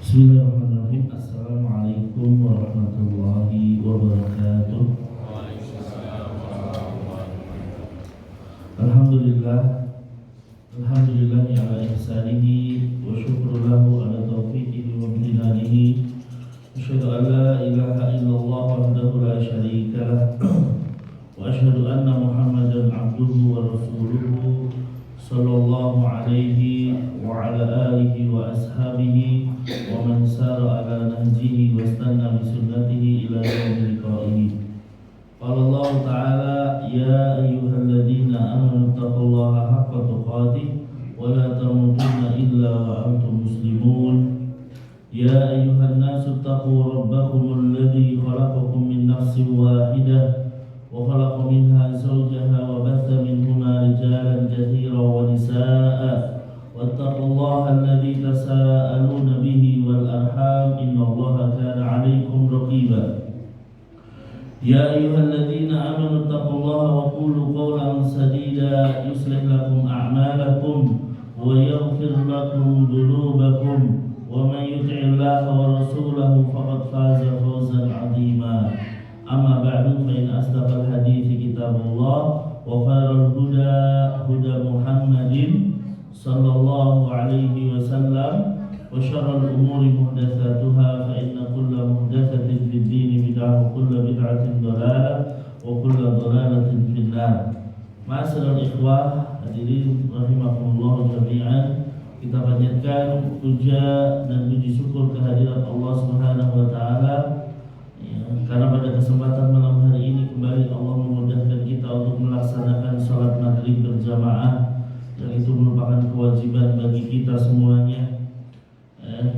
Bismillahirrahmanirrahim. Assalamualaikum warahmatullahi wabarakatuh. Alhamdulillah, alhamdulillahi ala ihsanihi wa syukru lahu ala taufiqihi wa imtinanihi. Asyhadu an la ilaha illallah wahdahu la syarika lah wa asyhadu anna Muhammadan abduhu wa rasuluhu sallallahu alaihi wa ala alihi wa ashabihi wa man sara ala nahjihi wa istanna bi sunnatihi ila yaumil qiyamah. Qala Allah ta'ala ya ayyuhalladzina amanu taqullaha haqqa tuqatih wa la tamutunna illa wa antum muslimun. Ya ayyuhan nasu taqu rabbakumul ladzi khalaqakum min nafsin wahidah wa khalaqa minha zawjaha wa batha minhuma rijalan katsiran wa nisaa'a wattaqullaha alladzi tasaaluna bihi wal arham innallaha kana 'alaykum raqiba. Ya ayyuhalladzina amanu taqullaha wa qulu qawlan sadida yuslih lakum a'malakum wa yaghfir lakum dhunubakum wa man yuti'illaha wa rasulahu faqad faza fawzan 'azima. Amma ba'du fa in asdaqal hadithi kitabullah wa khairal huda huda Muhammadin sallallahu alaihi wasallam wa syarrul umuri muhdatsatuha fa inna kulla muhdatsatin fid din bid'ah wa kulla bid'atin dhalalah wa kulla dhalalatin finnar. Ma'asyiral ikhwah hadirin rahimakumullah jami'an, kita panjatkan puja dan puji syukur kehadirat Allah Subhanahu wa taala karena pada kesempatan malam hari ini kembali Allah memudahkan kita untuk melaksanakan sholat maghrib berjamaah, yang itu merupakan kewajiban bagi kita semuanya.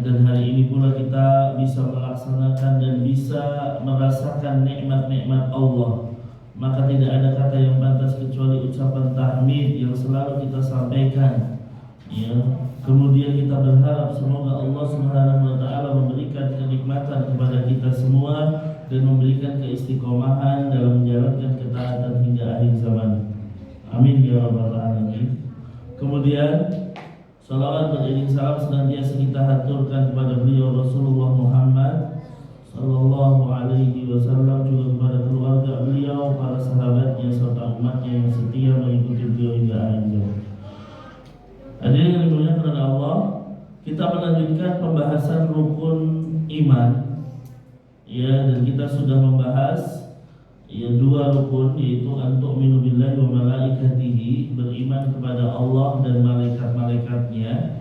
Dan hari ini pula kita bisa melaksanakan dan bisa merasakan nikmat-nikmat Allah. Maka tidak ada kata yang pantas kecuali ucapan tahmid yang selalu kita sampaikan. Kemudian kita berharap semoga Allah Subhanahu wa taala memberikan kenikmatan kepada kita semua dan memberikan keistiqomahan dalam menjalankan ketaatan hingga akhir zaman. Amin ya rabbal alamin. Kemudian salawat beriring salam senantiasa kita haturkan kepada beliau Rasulullah Muhammad sallallahu alaihi wasallam, juga kepada keluarga beliau, para sahabatnya serta umatnya yang setia mengikuti beliau hingga akhir zaman. Hadirin yang dimuliakan oleh Allah, kita melanjutkan pembahasan rukun iman. Dan kita sudah membahas dua rukun, yaitu antu'minu billahi wa malaikatihi, beriman kepada Allah dan malaikat-malaikatnya.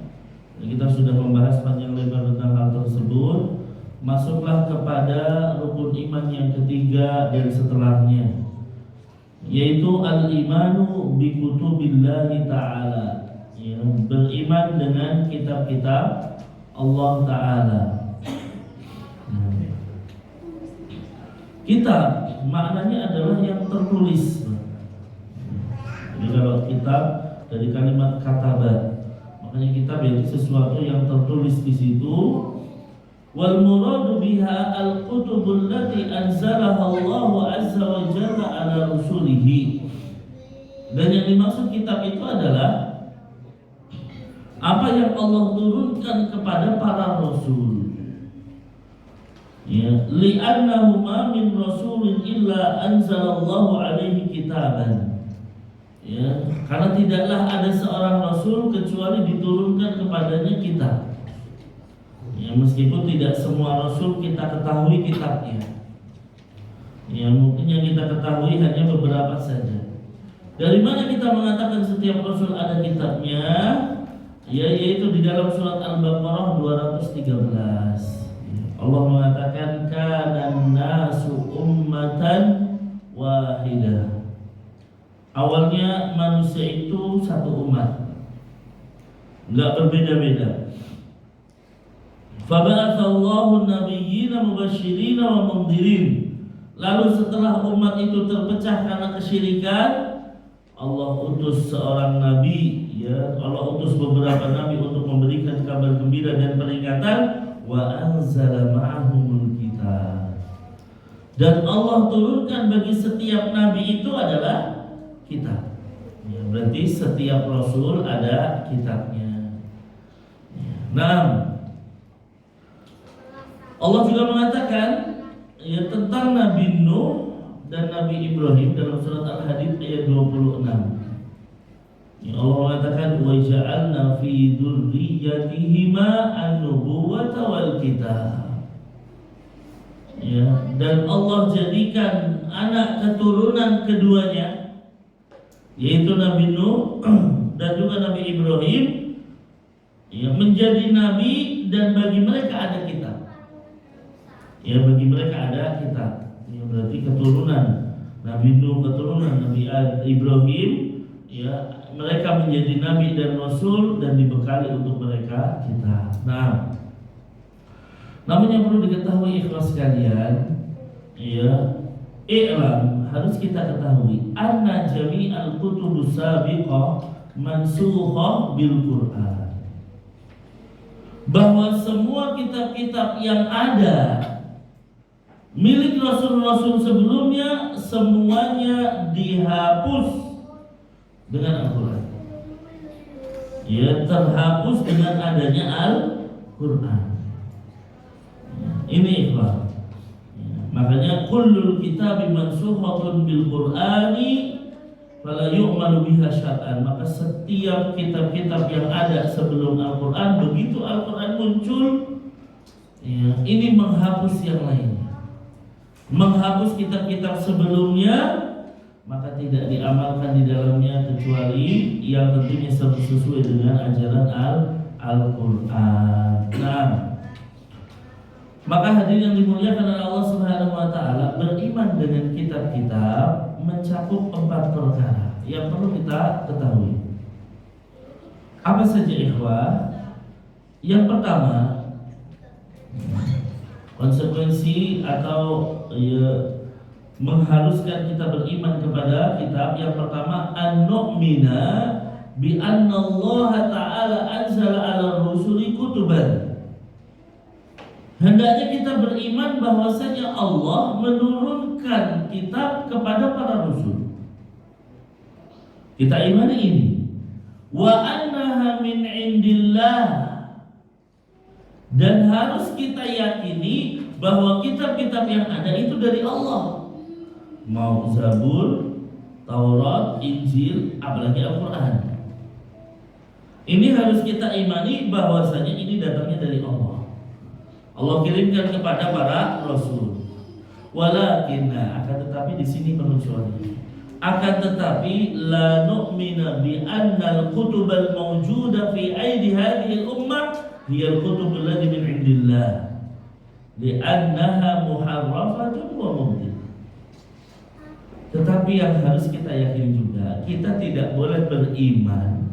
Kita sudah membahas panjang lebar tentang hal tersebut. Masuklah kepada rukun iman yang ketiga dan setelahnya, yaitu al-imanu bi kutubillahi ta'ala, beriman dengan kitab-kitab Allah Ta'ala. Kitab maknanya adalah yang tertulis. Jadi kalau kitab dari kalimat katabat, maknanya kitab yaitu sesuatu yang tertulis di situ. Wal muradu biha al-kutubul lati anzalaha Allah azza wa jalla ala rusulihi. Dan yang dimaksud kitab itu adalah apa yang Allah turunkan kepada para rasul. Li'annahu ma min rasulin illa anzalallahu alaihi kitaban. Karena tidaklah ada seorang rasul kecuali diturunkan kepadanya kitab. Meskipun tidak semua rasul kita ketahui kitabnya. Mungkin yang kita ketahui hanya beberapa saja. Dari mana kita mengatakan setiap rasul ada kitabnya? Yaitu di dalam surat Al-Baqarah 213. Allah mengatakan kanan nasu ummatan wahidah. Awalnya manusia itu satu umat, enggak berbeda-beda. Faba'atsallahu nabiyyina mubasysyirin wa mundhirin. Lalu setelah umat itu terpecah karena kesyirikan, Allah utus seorang nabi, Allah utus beberapa nabi untuk memberikan kabar gembira dan peringatan. Wa anzala ma'ahumul kitab. Dan Allah turunkan bagi setiap nabi itu adalah kitab. Berarti setiap rasul ada kitabnya. Nah, Allah juga mengatakan ya tentang Nabi Nuh dan Nabi Ibrahim dalam surat Al-Hadid ayat 26. Ya, Allah mengatakan wa ja'alna fi dzurriyyatihima an-nubuwwata wal kitab. Ya, dan Allah jadikan anak keturunan keduanya yaitu Nabi Nuh dan juga Nabi Ibrahim ya menjadi nabi dan bagi mereka ada kitab. Ya bagi mereka ada kitab. Ya berarti keturunan Nabi Nuh, keturunan Nabi Ibrahim, ya mereka menjadi nabi dan rasul dan dibekali untuk mereka kitab. Nah, namun yang perlu diketahui ikhlas sekalian, ya i'lam harus kita ketahui anna jami'al kutubus sabiqah mansukhah bil Qur'an. Bahwa semua kitab-kitab yang ada milik Rasul-Rasul sebelumnya semuanya dihapus dengan Al-Quran. Ya, terhapus dengan adanya Al-Quran. Ini ikhwan. Makanya kullul kitabi mansukhatun bil Qur'ani fala yu'malu biha syar'an. Maka setiap kitab-kitab yang ada sebelum Al-Quran, begitu Al-Quran muncul, ya, ini menghapus yang lainnya, menghapus kitab-kitab sebelumnya, maka tidak diamalkan di dalamnya kecuali yang tentunya sesuai dengan ajaran Al-Quran. Nah, maka hadirin yang dimuliakan oleh Allah Subhanahu wa taala, beriman dengan kitab-kitab mencakup 4 perkara yang perlu kita ketahui. Apa saja ikhwah? Yang pertama, konsekuensi atau ya, mengharuskan kita beriman kepada kitab. Yang pertama, an-nu'mina bi anna Allah ta'ala anzala 'ala rusuli kutuban. Hendaknya kita beriman bahwasanya Allah menurunkan kitab kepada para rasul. Kita imani ini. Wa annaha min indillah. Dan harus kita yakini bahwa kitab-kitab yang ada itu dari Allah. Mau Zabur, Taurat, Injil, apalagi Al-Quran. Ini harus kita imani bahwasanya ini datangnya dari Allah. Allah kirimkan kepada para rasul. Walakinna, akan tetapi di sini penunjukannya. Akan tetapi la nu'mina bi annal kutubal mawjuda fi aidi hadhihi al-ummah hiya al-kutub allati min indillah li'annaha muharrafatun wa mubtil. Tetapi yang harus kita yakini juga, kita tidak boleh beriman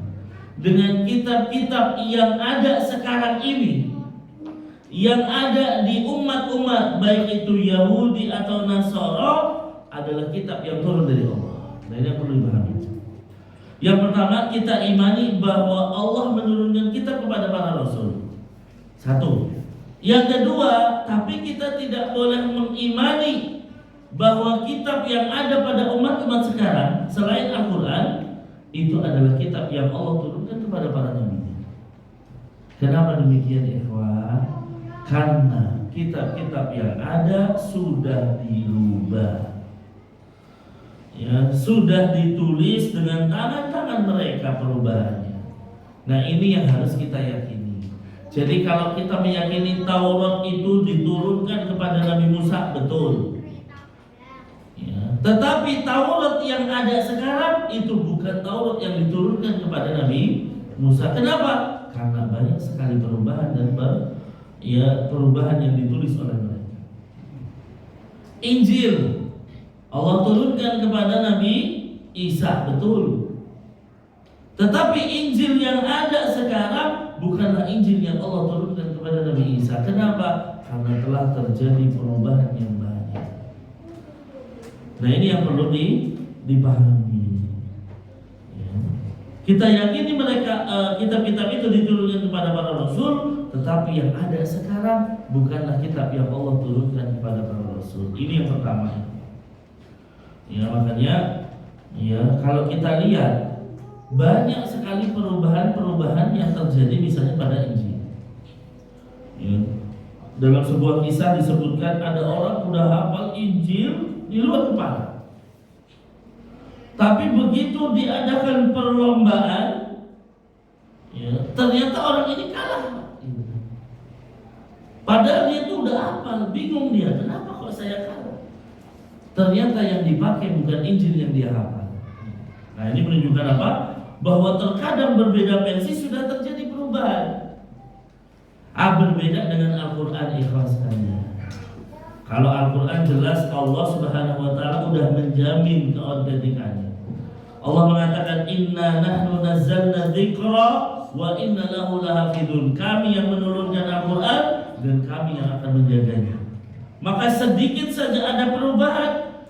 dengan kitab-kitab yang ada sekarang ini, yang ada di umat-umat baik itu Yahudi atau Nasara, adalah kitab yang turun dari Allah. Nah, ini yang perlu dipahami. Yang pertama, kita imani bahwa Allah menurunkan kitab kepada para rasul. Satu. Yang kedua, tapi kita tidak boleh mengimani bahwa kitab yang ada pada umat-umat sekarang selain Al-Quran itu adalah kitab yang Allah turunkan kepada para nabi. Kenapa demikian, ikhwan? Karena kitab-kitab yang ada sudah dirubah, ya, sudah ditulis dengan tangan-tangan mereka perubahannya. Nah, ini yang harus kita yakini. Jadi kalau kita meyakini Taurat itu diturunkan kepada Nabi Musa, betul. Ya, tetapi Taurat yang ada sekarang itu bukan Taurat yang diturunkan kepada Nabi Musa. Kenapa? Karena banyak sekali perubahan dan perubahan yang ditulis oleh mereka. Injil Allah turunkan kepada Nabi Isa, betul. Tetapi Injil yang ada sekarang bukanlah Injil yang Allah turunkan kepada Nabi Isa. Kenapa? Karena telah terjadi perubahan yang banyak. Nah, ini yang perlu dipahami. Ya. Kita yakini mereka kitab-kitab itu diturunkan kepada para rasul, tetapi yang ada sekarang bukanlah kitab yang Allah turunkan kepada para rasul. Ini yang pertama. Ya, makanya ya kalau kita lihat banyak sekali perubahan-perubahan yang terjadi misalnya pada Injil. Ya. Dalam sebuah kisah disebutkan ada orang udah hafal Injil di luar kepala. Tapi begitu diadakan perlombaan, ternyata orang ini kalah. Padahal dia tuh udah hafal, bingung dia, kenapa kok saya kalah? Ternyata yang dipakai bukan Injil yang dia hafal. Nah, ini menunjukkan apa? Bahwa terkadang berbeda versi sudah terjadi perubahan. Berbeda dengan Al-Quran, ikhlaskannya. Kalau Al-Quran jelas Allah Subhanahu wa taala udah menjamin keautentikannya. Allah mengatakan inna nahnu nazzalna dzikra wa inna lahu lahafidun. Kami yang menurunkan Al-Quran dan kami yang akan menjaganya. Maka sedikit saja ada perubahan,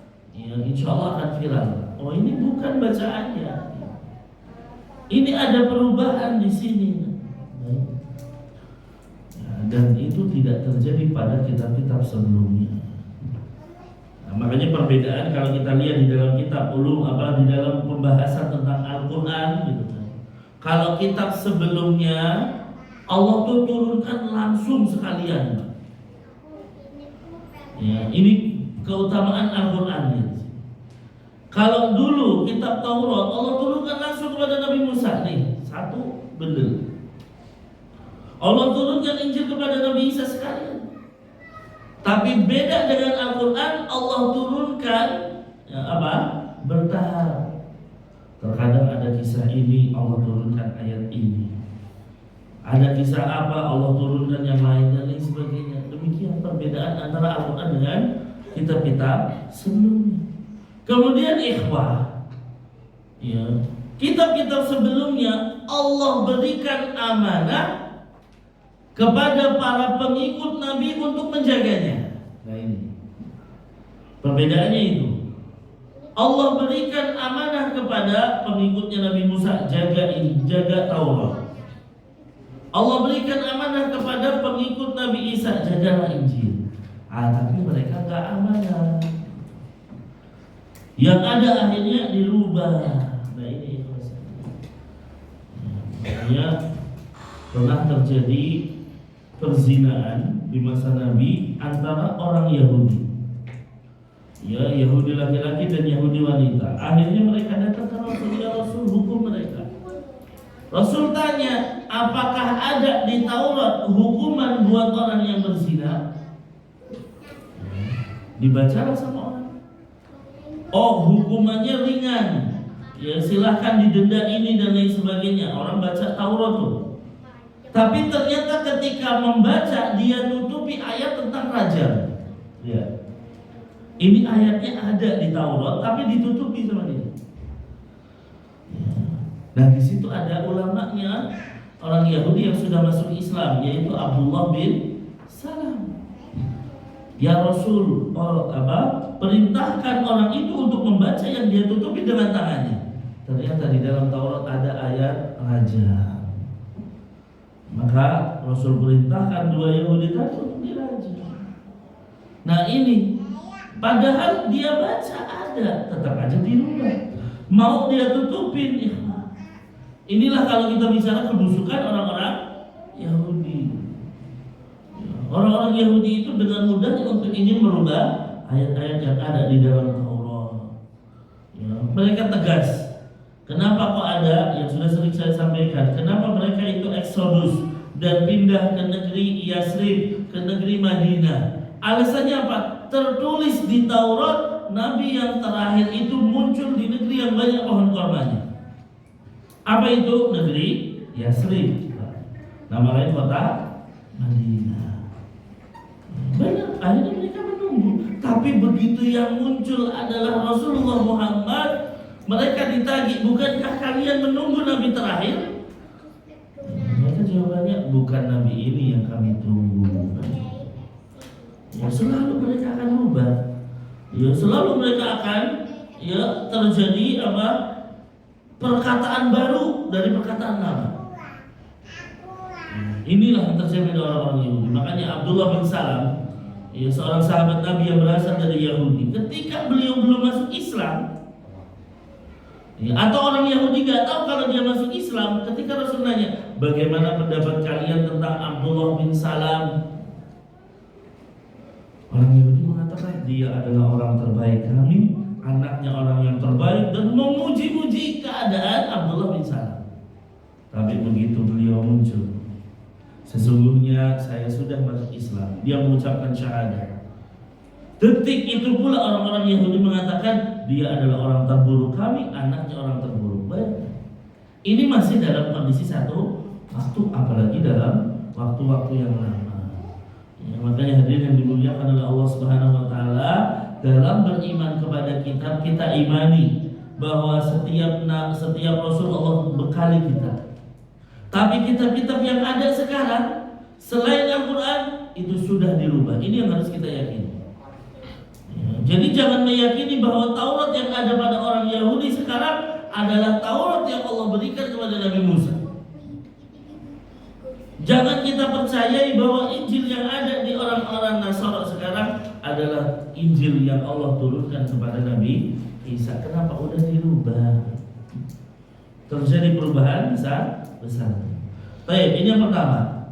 insya Allah akan viral. Oh, ini bukan bacaannya, ini ada perubahan di sini. Dan itu tidak terjadi pada kitab-kitab sebelumnya. Nah, makanya perbedaan kalau kita lihat di dalam kitab ulum di dalam pembahasan tentang Al-Quran gitu kan. Kalau kitab sebelumnya Allah tuh turunkan langsung sekalian. Ini keutamaan Al-Quran gitu. Kalau dulu kitab Taurat Allah turunkan langsung kepada Nabi Musa nih, satu bendel. Allah turunkan Injil kepada Nabi Isa sekalian. Tapi beda dengan Al-Quran, Allah turunkan bertahap. Terkadang ada kisah ini Allah turunkan ayat ini. Ada kisah Allah turunkan yang lain dan lain sebagainya. Demikian perbedaan antara Al-Quran dengan kitab-kitab sebelumnya. Kemudian ikhwah, kitab-kitab sebelumnya Allah berikan amanah kepada para pengikut Nabi untuk menjaganya. Nah, ini perbedaannya itu. Allah berikan amanah kepada pengikutnya Nabi Musa, jaga ini, jaga Taurat. Allah berikan amanah kepada pengikut Nabi Isa, jagalah Injil. Tapi mereka gak amanah. Yang ada akhirnya dirubah. Nah, ini makanya pernah terjadi perzinaan di masa Nabi antara orang Yahudi. Yahudi laki-laki dan Yahudi wanita. Akhirnya mereka datang ke Rasul, ya Rasul, hukum mereka. Rasul tanya, apakah ada di Taurat hukuman buat orang yang berzina? Dibacalah sama orang. Oh, hukumannya ringan. Silahkan didenda ini dan lain sebagainya. Orang baca Taurat tuh. Tapi ternyata ketika membaca dia tutupi ayat tentang rajam. Ini ayatnya ada di Taurat tapi ditutupi sama dia. Nah, di situ ada ulamanya orang Yahudi yang sudah masuk Islam, yaitu Abdullah bin Salam. Ya Rasul, perintahkan orang itu untuk membaca yang dia tutupi dengan tangannya. Ternyata di dalam Taurat ada ayat rajam. Maka Rasul perintahkan dua Yahudi tadi untuk dirajam. Nah, ini padahal dia baca ada, tetap aja dirubah. Mau dia tutupin. Inilah kalau kita bicara kebusukan orang-orang Yahudi. Orang-orang Yahudi itu dengan mudahnya untuk ingin merubah ayat-ayat yang ada di dalam Taurat. Mereka tegas. Kenapa kok ada yang sudah sering saya sampaikan? Kenapa mereka itu eksodus dan pindah ke negeri Yasrib, ke negeri Madinah? Alasannya apa? Tertulis di Taurat, Nabi yang terakhir itu muncul di negeri yang banyak pohon kormanya. Apa itu? Negeri Yasrib. Nama lain kota Madinah. Banyak, akhirnya mereka menunggu. Tapi begitu yang muncul adalah Rasulullah Muhammad, mereka ditagih, bukankah kalian menunggu Nabi terakhir? Mereka jawabannya, bukan Nabi ini yang kami tunggu. Selalu mereka akan berubah. Selalu mereka akan terjadi perkataan baru dari perkataan lama. Inilah yang terjadi pada orang-orang Yahudi. Makanya Abdullah bin Salam, seorang sahabat Nabi yang berasal dari Yahudi, ketika beliau belum masuk Islam, atau orang Yahudi gak tahu kalau dia masuk Islam, ketika Rasul nanya, bagaimana pendapat kalian tentang Abdullah bin Salam? Orang Yahudi mengatakan dia adalah orang terbaik kami, anaknya orang yang terbaik, dan memuji-muji keadaan Abdullah bin Salam. Tapi begitu beliau muncul, sesungguhnya saya sudah masuk Islam, dia mengucapkan syahadat. Detik itu pula orang-orang Yahudi mengatakan dia adalah orang terburuk kami, anaknya orang terburuk. Bayangkan, ini masih dalam kondisi satu waktu, apalagi dalam waktu-waktu yang lama. Ya, makanya hadirin yang dimuliakan oleh Allah Subhanahu wa taala, dalam beriman kepada kitab, kita imani bahwa setiap rasul Allah bekali kita. Tapi kitab-kitab yang ada sekarang selain Al-Qur'an itu sudah dirubah. Ini yang harus kita yakini. Ya, jadi jangan meyakini bahwa Taurat yang ada pada orang Yahudi sekarang adalah Taurat yang Allah berikan kepada Nabi Musa. Jangan kita percayai bahwa Injil yang ada di orang-orang Nasara sekarang adalah Injil yang Allah turunkan kepada Nabi Isa. Kenapa? Udah dirubah. Terjadi perubahan besar. Baik, ini yang pertama.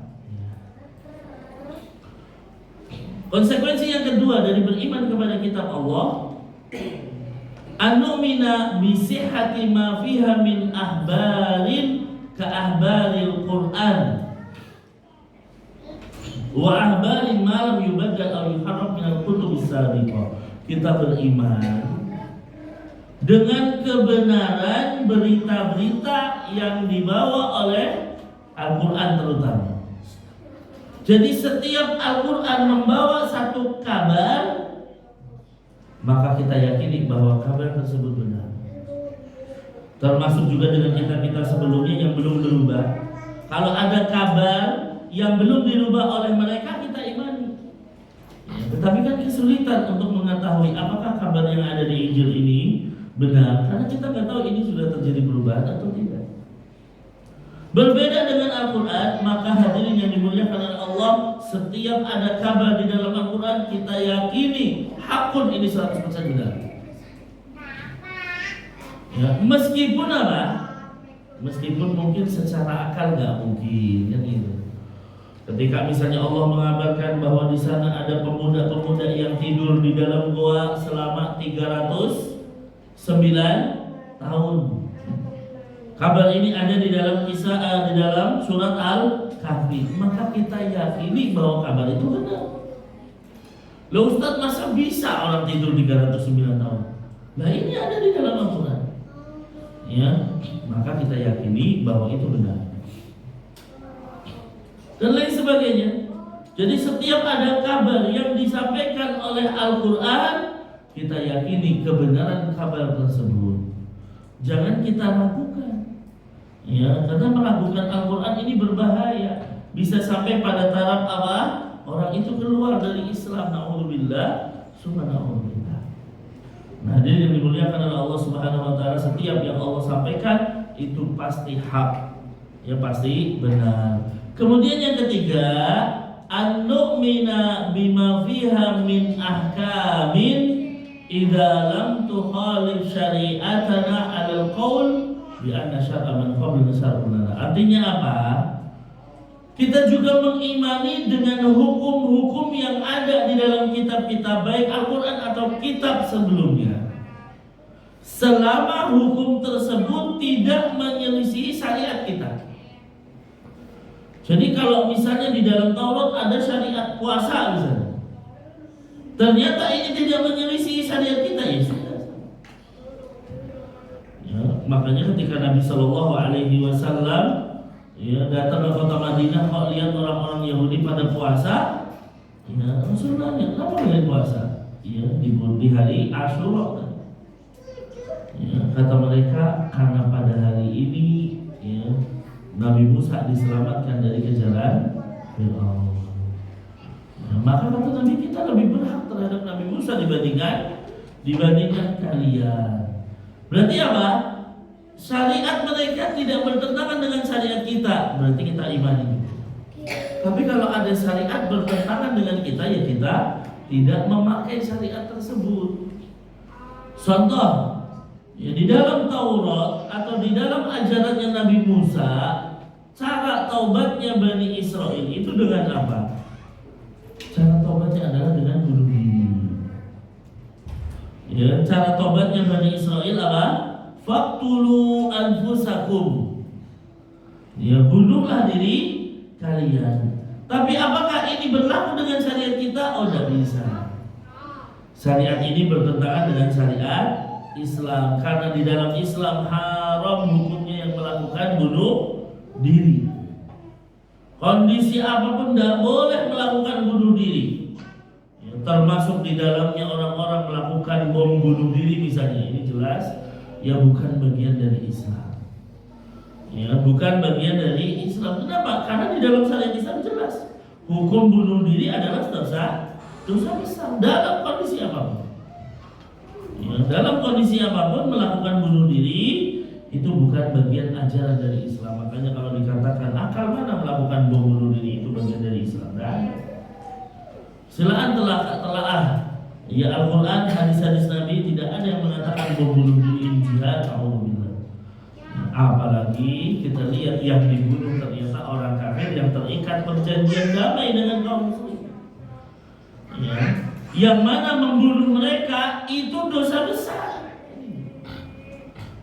Konsekuensi yang kedua dari beriman kepada kitab Allah, an-nu'mina bi sihhati ma fiha min ahbarin ka ahbaril Qur'an wa ahbarin ma lam yubaddal aw yuharraf min al-kutub as-sabiqah. Kita beriman dengan kebenaran berita-berita yang dibawa oleh Al-Quran terutama. Jadi setiap Al-Quran membawa satu kabar, maka kita yakini bahwa kabar tersebut benar. Termasuk juga dengan kitab-kitab sebelumnya yang belum berubah. Kalau ada kabar yang belum dirubah oleh mereka, kita imani. Ya, tetapi kan kesulitan untuk mengetahui apakah kabar yang ada di Injil ini benar, karena kita nggak tahu ini sudah terjadi perubahan atau tidak. Berbeda dengan Al-Quran, maka hadirin yang dimuliakan oleh Allah, setiap ada kabar di dalam Al-Quran kita yakini hakun ini 100% benar. Ya, meskipun apa? Meskipun mungkin secara akal nggak mungkin, kan gitu. Ketika misalnya Allah mengabarkan bahwa di sana ada pemuda-pemuda yang tidur di dalam goa selama 309 tahun. Kabar ini ada di dalam kisah di dalam surat Al-Kahfi. Maka kita yakini bahwa kabar itu benar. Loh Ustaz, masa bisa orang tidur 309 tahun? Nah ini ada di dalam Al-Quran. Ya, maka kita yakini bahwa itu benar. Dan lain sebagainya. Jadi setiap ada kabar yang disampaikan oleh Al-Quran, kita yakini kebenaran kabar tersebut. Jangan kita ragukan. Ya, karena meragukan Al-Quran ini berbahaya. Bisa sampai pada taraf apa? Orang itu keluar dari Islam. Na'udzubillah, subhanallah. Nah, jadi yang dimuliakan oleh Allah Subhanahu wa taala, setiap yang Allah sampaikan itu pasti hak. Ya pasti benar. Kemudian yang ketiga, an-nu'mina bima fiha min ahkamin idza lam tukhalif syari'atana 'alal qaul bi anna syar'a man qablana syar'un. Artinya apa? Kita juga mengimani dengan hukum-hukum yang ada di dalam kitab-kitab baik Al-Quran atau kitab sebelumnya, selama hukum tersebut tidak menyelisihi syariat kita. Jadi kalau misalnya di dalam Taurat ada syariat puasa misalnya, ternyata ini tidak menyelisihi syariat kita, ya sudah. Ya, makanya ketika Nabi Shallallahu Alaihi Wasallam datang ke kota Madinah, kok lihat orang-orang Yahudi pada puasa, ya Rasul nanya, kenapa kalian puasa? Ya di hari Asyura. Ya, kata mereka karena pada hari ini ya Nabi Musa diselamatkan dari kejaran Fir'aun. Nah, maka kata Nabi, kita lebih berhak terhadap Nabi Musa dibandingkan kalian. Berarti apa? Syariat mereka tidak bertentangan dengan syariat kita, berarti kita imani. Tapi kalau ada syariat bertentangan dengan kita, ya kita tidak memakai syariat tersebut. Contoh, ya di dalam Taurat atau di dalam ajarannya Nabi Musa, cara taubatnya Bani Israel itu dengan apa? Cara taubatnya adalah dengan bunuh Ya, cara tobatnya Bani Israel apa? Faqtulu anfusakum. Ya, bunuhlah diri kalian. Tapi apakah ini berlaku dengan syariat kita? Oh, tidak bisa. Syariat ini bertentangan dengan syariat Islam, karena di dalam Islam haram hukumnya yang melakukan bunuh diri. Kondisi apapun tidak boleh melakukan bunuh diri. Ya, termasuk di dalamnya orang-orang melakukan bom bunuh diri misalnya. Ini jelas ya bukan bagian dari Islam. Ya, bukan bagian dari Islam. Kenapa? Karena di dalam syariat Islam jelas hukum bunuh diri adalah dosa besar dalam kondisi apapun. Ya, dalam kondisi apapun melakukan bunuh diri itu bukan bagian ajaran dari Islam. Makanya kalau dikatakan akal mana melakukan bom bunuh diri itu bagian dari Islam, dan silakan telah ya Al-Quran, hadis-hadis Nabi tidak ada yang mengatakan bom bunuh diri jihad. Apalagi kita lihat yang dibunuh ternyata orang kafir yang terikat perjanjian damai dengan kaum muslim. Ya, yang mana membunuh mereka itu dosa besar.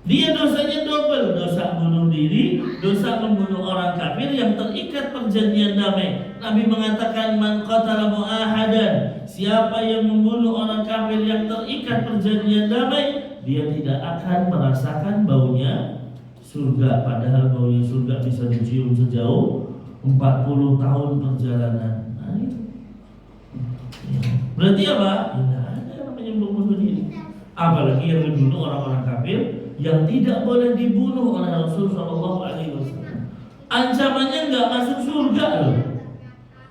Dia dosanya double, dosa bunuh diri, dosa membunuh orang kafir yang terikat perjanjian damai. Nabi mengatakan man qatala mu'ahadan, siapa yang membunuh orang kafir yang terikat perjanjian damai, dia tidak akan merasakan baunya surga, padahal baunya surga bisa dicium sejauh 40 tahun perjalanan. Nah, itu. Ya. Berarti apa? Tidak ada yang namanya membunuh diri. Apalagi yang dibunuh orang-orang kafir yang tidak boleh dibunuh oleh Rasulullah SAW. Ancamannya nggak masuk surga loh.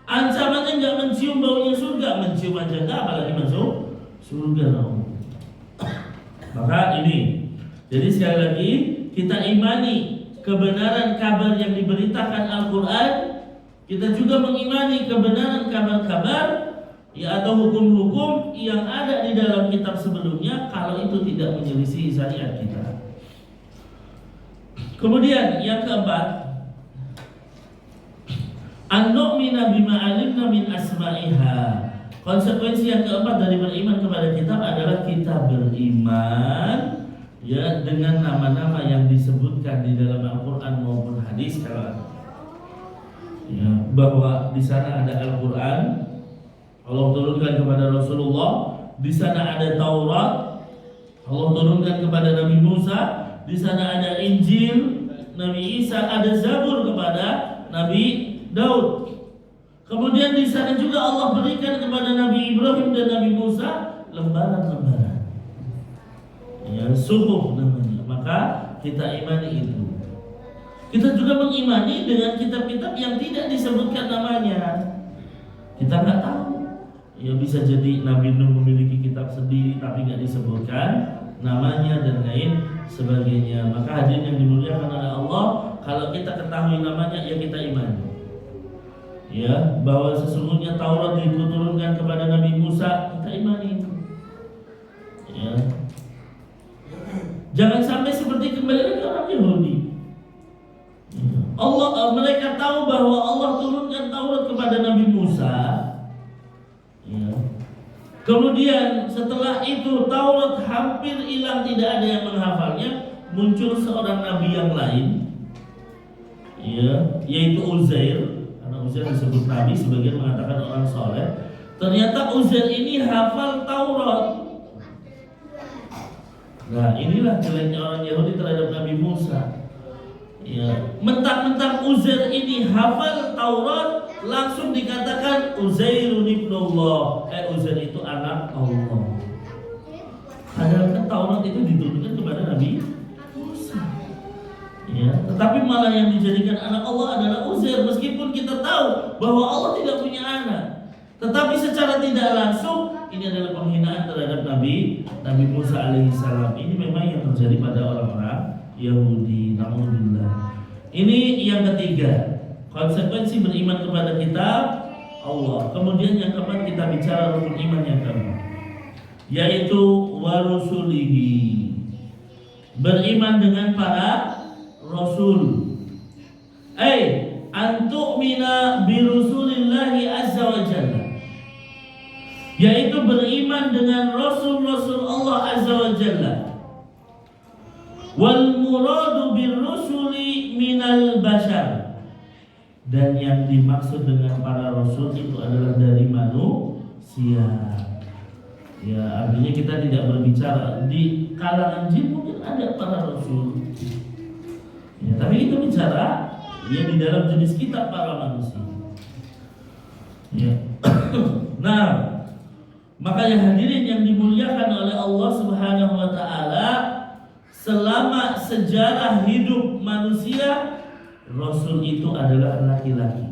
Ancamannya nggak mencium baunya surga, mencium aja nggak, apalagi masuk surga loh. Maka ini, jadi sekali lagi kita imani kebenaran kabar yang diberitakan Al-Quran. Kita juga mengimani kebenaran kabar-kabar ya atau hukum-hukum yang ada di dalam kitab sebelumnya, kalau itu tidak menyelisih syariat kita. Kemudian yang keempat, an-nu'mina bima alimna min asma'iha. Konsekuensi yang keempat dari beriman kepada kitab adalah kita beriman ya dengan nama-nama yang disebutkan di dalam Al-Quran maupun hadis. Kalau ya, bahwa di sana ada Al-Quran, Allah turunkan kepada Rasulullah, di sana ada Taurat, Allah turunkan kepada Nabi Musa, di sana ada Injil, Nabi Isa, ada Zabur kepada Nabi Daud. Kemudian di sana juga Allah berikan kepada Nabi Ibrahim dan Nabi Musa lembaran-lembaran. Ya, suhuf namanya. Maka kita imani itu. Kita juga mengimani dengan kitab-kitab yang tidak disebutkan namanya. Kita nggak tahu. Ya, bisa jadi Nabi Nuh memiliki kitab sendiri tapi nggak disebutkan namanya dan lain sebagainya. Maka hadirin yang dimuliakan oleh Allah, kalau kita ketahui namanya ya kita imani. Ya, bahwa sesungguhnya Taurat diturunkan kepada Nabi Musa, kita imani itu. Ya. Jangan sampai seperti kembali lagi orang Yahudi. Mereka tahu bahwa Allah turunkan Taurat kepada Nabi Musa. Ya. Kemudian setelah itu Taurat hampir hilang, tidak ada yang menghafalnya. Muncul seorang nabi yang lain, ya, yaitu Uzair. Karena Uzair disebut nabi, sebagian mengatakan orang soleh. Ternyata Uzair ini hafal Taurat. Nah, inilah jeleknya orang Yahudi terhadap Nabi Musa. Ya, mentang-mentang Uzair ini hafal Taurat, langsung dikatakan Uzairun ibnullah. Uzair itu anak Allah. Padahal kan Taurat itu diturunkan kepada Nabi Musa. Ya, tetapi malah yang dijadikan anak Allah adalah Uzair, meskipun kita tahu bahwa Allah tidak punya anak. Tetapi secara tidak langsung ini adalah penghinaan terhadap Nabi Musa alaihissalam. Ini memang yang terjadi pada orang-orang Yahudi. Naudzubillah. Ini yang ketiga, konsekuensi beriman kepada kitab Allah. Kemudian yang keempat, kita bicara rukun iman yang keempat, yaitu warusulihi, beriman dengan para rasul. Antu'mina birusulillahi azza wa jalla, yaitu beriman dengan Rasul-Rasul Allah Azza wa Jalla. Wal muradu birrusuli minal bashar, dan yang dimaksud dengan para rasul itu adalah dari manusia. Ya, artinya kita tidak berbicara di kalangan jin, mungkin ada para rasul. Ya, tapi kita bicara ya di dalam jenis kita para manusia. Ya. Nah, makanya hadirin yang dimuliakan oleh Allah Subhanahu wa taala, selama sejarah hidup manusia, Rasul itu adalah laki-laki.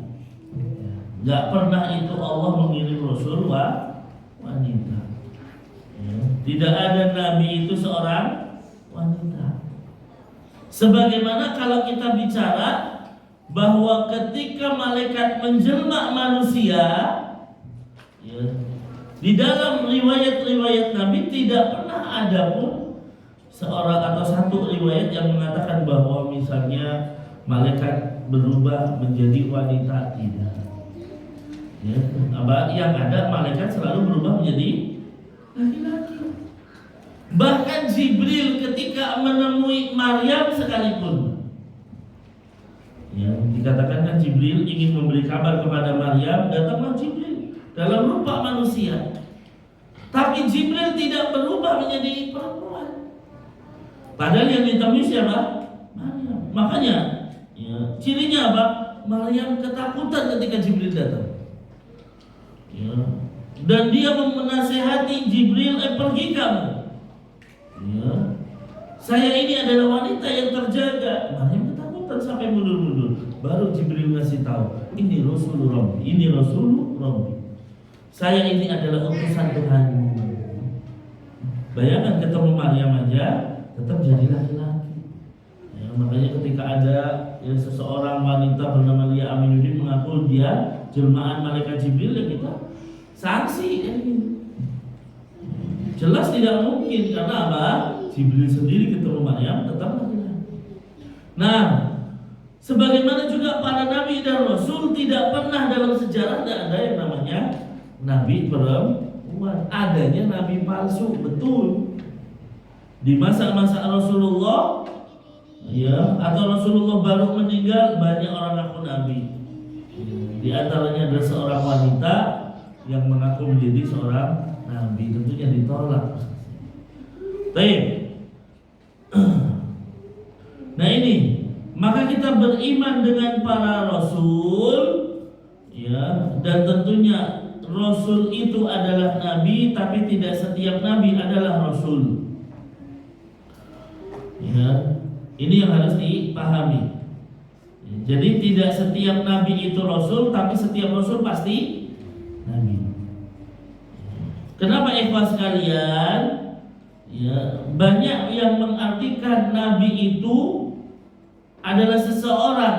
Gak pernah itu Allah mengirim Rasul wanita. Tidak ada Nabi itu seorang wanita. Sebagaimana kalau kita bicara bahwa ketika malaikat menjelma manusia, ya, di dalam riwayat-riwayat Nabi tidak pernah ada pun seorang atau satu riwayat yang mengatakan bahwa misalnya malaikat berubah menjadi wanita, tidak. Ya, yang ada malaikat selalu berubah menjadi laki-laki. Bahkan Jibril ketika menemui Maryam sekalipun, ya, dikatakan kan Jibril ingin memberi kabar kepada Maryam, datanglah Jibril dalam rupa manusia. Tapi Jibril tidak berubah menjadi perempuan. Padahal yang ditemui siapa? Maryam. Makanya ya, cirinya apa? Maryam ketakutan ketika Jibril datang. Ya. Dan dia menasehati Jibril, pergi kamu. Ya. Saya ini adalah wanita yang terjaga. Maryam ketakutan sampai mundur-mundur. Baru Jibril ngasih tahu, ini Rasul Rabbi, ini Rasul Rabbi. Saya ini adalah utusan Tuhanmu. Bayangkan ketemu Maryam aja tetap jadi laki-laki. Ya, makanya ketika ada ya, seseorang wanita bernama Lia Aminuddin mengaku dia jelmaan malaikat Jibril, ya kita sanksi ya. Jelas tidak mungkin, karena apa? Jibril sendiri ketemu Maryam tetap laki-laki. Nah, sebagaimana juga para nabi dan rasul, tidak pernah dalam sejarah ada yang namanya nabi perempuan. Adanya nabi palsu, betul. Di masa-masa Rasulullah ya, atau Rasulullah baru meninggal, banyak orang ngaku nabi. Di antaranya ada seorang wanita yang mengaku menjadi seorang nabi, tentunya ditolak. Baik. Nah ini, maka kita beriman dengan para rasul, ya, dan tentunya rasul itu adalah nabi, tapi tidak setiap nabi adalah rasul. Ya, ini yang harus dipahami. Jadi tidak setiap nabi itu rasul, tapi setiap rasul pasti nabi. Kenapa ikhwah sekalian? Ya, banyak yang mengartikan nabi itu adalah seseorang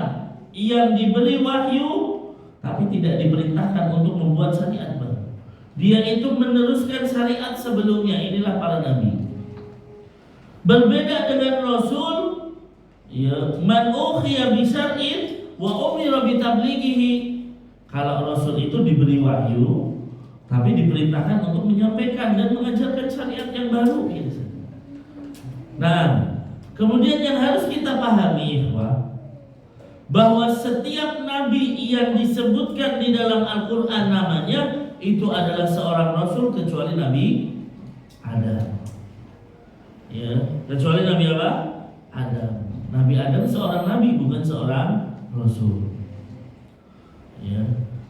yang diberi wahyu tapi tidak diperintahkan untuk membuat syariat baru. Dia itu meneruskan syariat sebelumnya. Inilah para nabi. Berbeda dengan rasul, ya, man ukhiya bi syar'in wa umira bi tablighihi. Kalau rasul itu diberi wahyu tapi diperintahkan untuk menyampaikan dan mengajarkan syariat yang baru. Nah, kemudian yang harus kita pahami bahwa setiap nabi yang disebutkan di dalam Al-Quran namanya itu adalah seorang rasul, kecuali Nabi Adam. Ya, kecuali Nabi apa? Adam. Nabi Adam seorang nabi, bukan seorang rasul. Ya.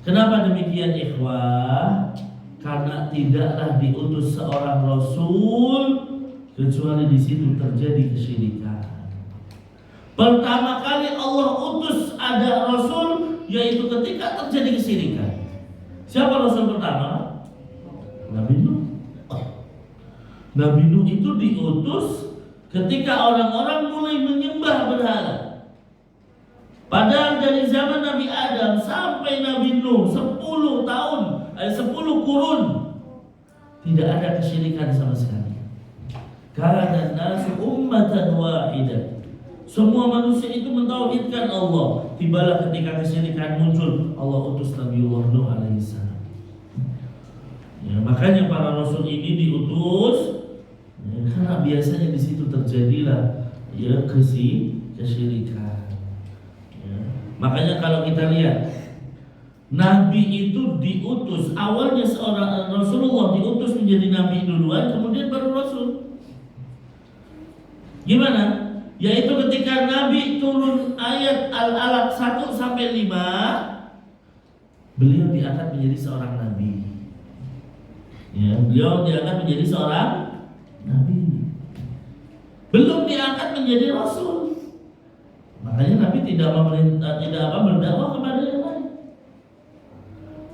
Kenapa demikian ikhwah? Karena tidaklah diutus seorang rasul kecuali di situ terjadi kesyirikan. Pertama kali Allah utus ada rasul, yaitu ketika terjadi kesyirikan. Siapa rasul pertama? Nabi Nuh. Nabi Nuh itu diutus ketika orang-orang mulai menyembah berhala. Padahal dari zaman Nabi Adam sampai Nabi Nuh 10 tahun, 10 kurun tidak ada kesyirikan sama sekali. Kana nasu ummatan wahidah. Semua manusia itu mentauhidkan Allah. Tibalah ketika kesyirikan muncul, Allah utus Nabiullah Nuh alaihissalam. Ya, makanya para rasul ini diutus ya, karena biasanya di situ terjadilah ya kesyirikan. Ya. Makanya kalau kita lihat Nabi itu diutus, awalnya seorang Rasulullah diutus menjadi Nabi duluan, kemudian baru Rasul. Gimana? Yaitu ketika Nabi turun ayat Al-Alaq 1-5, beliau diangkat menjadi seorang Nabi. Ya, beliau diangkat menjadi seorang Nabi. Belum diangkat menjadi Rasul. Makanya Nabi tidak berdakwah kepada yang lain.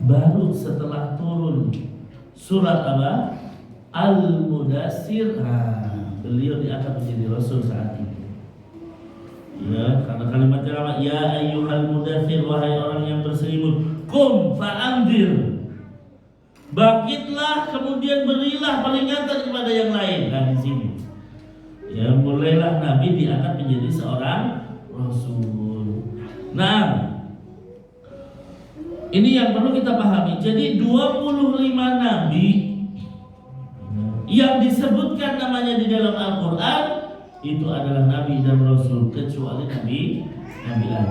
Baru setelah turun surat apa? Al-Mudassir, beliau diangkat menjadi Rasul saat itu. Ya, karena kalimatnya apa? Ya ayyuhal mudaththir, wahai orang yang berselimut, qum fa'anzir. Bangkitlah, kemudian berilah peringatan kepada yang lain. Nah, di sini. Ya, mulailah Nabi diangkat menjadi seorang Rasul. Nah, ini yang perlu kita pahami. Jadi 25 Nabi yang disebutkan namanya di dalam Al-Quran itu adalah Nabi dan Rasul, kecuali Nabi Adam.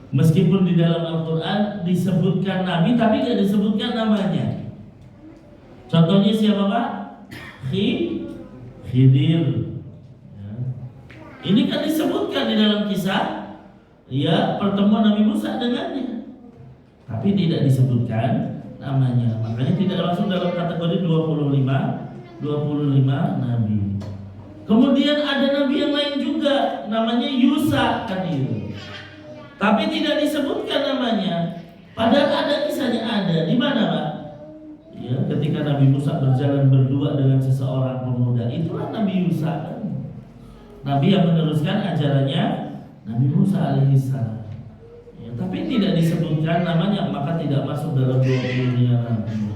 Meskipun di dalam Al-Quran disebutkan Nabi, tapi tidak disebutkan namanya. Contohnya siapa Pak? Khidir. Ya. Ini kan disebutkan di dalam kisah ya pertemuan Nabi Musa dengannya, tapi tidak disebutkan namanya. Makanya tidak langsung dalam kategori 25 Nabi. Kemudian ada nabi yang lain juga, namanya Yusa kan itu. Tapi tidak disebutkan namanya. Padahal ada kisahnya, ada. Di mana, Pak? Ya, ketika Nabi Musa berjalan berdua dengan seseorang pemuda, itulah Nabi Yusa kan. Nabi yang meneruskan ajarannya Nabi Musa alaihissalam. Ya, tapi tidak disebutkan namanya, maka tidak masuk dalam 25 nabi.